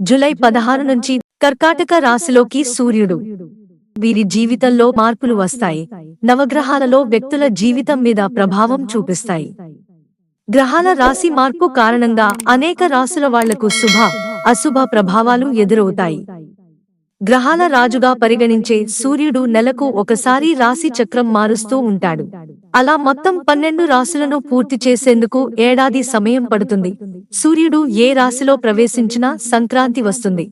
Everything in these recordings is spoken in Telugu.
జూలై 16 నుంచి కర్కాటక రాశిలోకి సూర్యుడు. వీరి జీవితంలో మార్పులు వస్తాయి. నవగ్రహాలలో వ్యక్తుల జీవితం మీద ప్రభావం చూపిస్తాయి. గ్రహాల రాశి మార్పు కారణంగా అనేక రాశుల వాళ్లకు శుభ, అశుభ ప్రభావాలు ఎదురవుతాయి. గ్రహాల రాజుగా పరిగణించే సూర్యుడు నెలకు ఒకసారి రాశి చక్రం మారుస్తూ ఉంటాడు. అలా మొత్తం 12 రాశులను పూర్తి చేసేందుకు ఏడాది సమయం పడుతుంది. సూర్యుడు ఏ రాశిలో ప్రవేశించినా సంక్రాంతి వస్తుంది.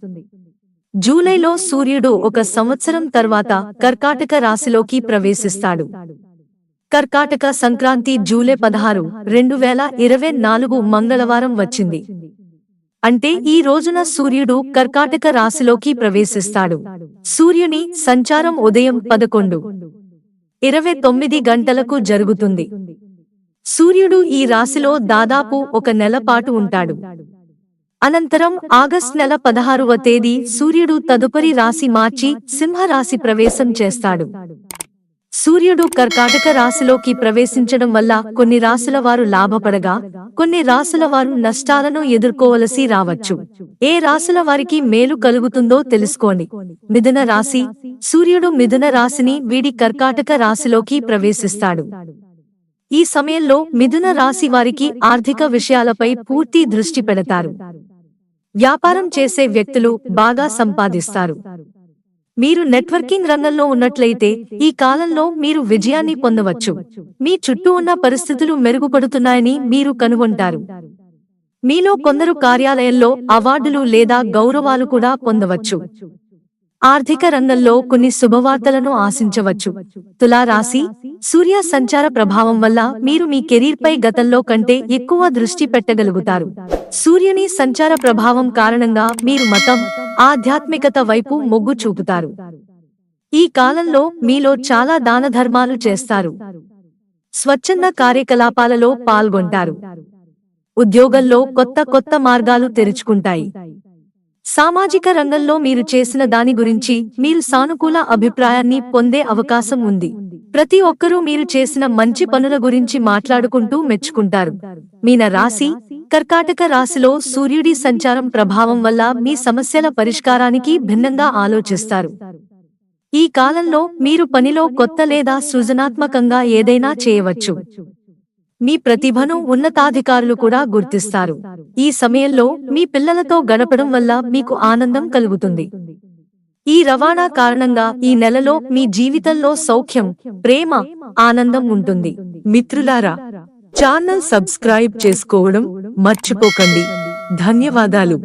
జూలైలో సూర్యుడు ఒక సంవత్సరం తర్వాత కర్కాటక రాశిలోకి ప్రవేశిస్తాడు. కర్కాటక సంక్రాంతి జూలై 16, 2024 మంగళవారం వచ్చింది. అంటే ఈ రోజున సూర్యుడు కర్కాటక రాశిలోకి ప్రవేశిస్తాడు. సూర్యుని సంచారం ఉదయం 11:29 గంటలకు జరుగుతుంది. సూర్యుడు ఈ రాశిలో దాదాపు ఒక నెల పాటు ఉంటాడు. అనంతరం ఆగస్టు నెల 16వ తేదీ సూర్యుడు తదుపరి రాశి మార్చి సింహరాశి ప్రవేశం చేస్తాడు. సూర్యుడు కర్కాటక రాశిలోకి ప్రవేశించడం వల్ల కొన్ని రాశుల వారు లాభపడగా, కొన్ని రాశుల వారు నష్టాలను ఎదుర్కోవలసి రావచ్చు. ఏ రాశుల వారికి మేలు కలుగుతుందో తెలుసుకోండి. మిథున రాశి. సూర్యుడు మిథున రాశిని వీడి కర్కాటక రాశిలోకి ప్రవేశిస్తాడు. ఈ సమయంలో మిథున రాశి వారికి ఆర్థిక విషయాలపై పూర్తి దృష్టి పెడతారు. వ్యాపారం చేసే వ్యక్తులు బాగా సంపాదిస్తారు. మీరు నెట్వర్కింగ్ రంగంలో ఉన్నట్లయితే ఈ కాలంలో మీరు విజయాన్ని పొందవచ్చు. మీ చుట్టూ ఉన్న పరిస్థితులు మెరుగుపడుతున్నాయని మీరు కనుగొంటారు. మీలో కొందరు కార్యాలయంలో అవార్డులు లేదా గౌరవాలు కూడా పొందవచ్చు. ఆర్థిక రంగంలో కొన్ని శుభవార్తలను ఆశించవచ్చు. తులా రాశి. సూర్య సంచార ప్రభావం వల్ల మీరు మీ కెరీర్ పై గతంలో కంటే ఎక్కువ దృష్టి పెట్టగలుగుతారు. సూర్యుని సంచార ప్రభావం కారణంగా మీరు మతం, ఆధ్యాత్మికత వైపు మొగ్గు చూపుతారు. ఈ కాలంలో మీలో చాలా దాన ధర్మాలు చేస్తారు. స్వచ్ఛంద కార్యకలాపాలలో పాల్గొంటారు. ఉద్యోగంలో కొత్త మార్గాలు తెరుచుకుంటాయి. సామాజిక రంగంలో మీరు చేసిన దాని గురించి మీరు సానుకూల అభిప్రాయాన్ని పొందే అవకాశం ఉంది. ప్రతి ఒక్కరూ మీరు చేసిన మంచి పనుల గురించి మాట్లాడుకుంటూ మెచ్చుకుంటారు. మీన రాశి. కర్కాటక రాశిలో సూర్యుడి సంచారం ప్రభావం వల్ల మీ సమస్యల పరిష్కారానికి భిన్నంగా ఆలోచిస్తారు. ఈ కాలంలో మీరు పనిలో కొత్త లేదా సృజనాత్మకంగా ఏదైనా చేయవచ్చు. మీ ప్రతిభను ఉన్నతాధికారులు కూడా గుర్తిస్తారు. ఈ సమయంలో మీ పిల్లలతో గడపడం వల్ల మీకు ఆనందం కలుగుతుంది. ఈ రవాణా కారణంగా ఈ నెలలో మీ జీవితంలో సౌఖ్యం, ప్రేమ, ఆనందం ఉంటుంది. మిత్రులారా, ఛానల్ సబ్స్క్రైబ్ చేసుకోవడం మర్చిపోకండి. ధన్యవాదాలు.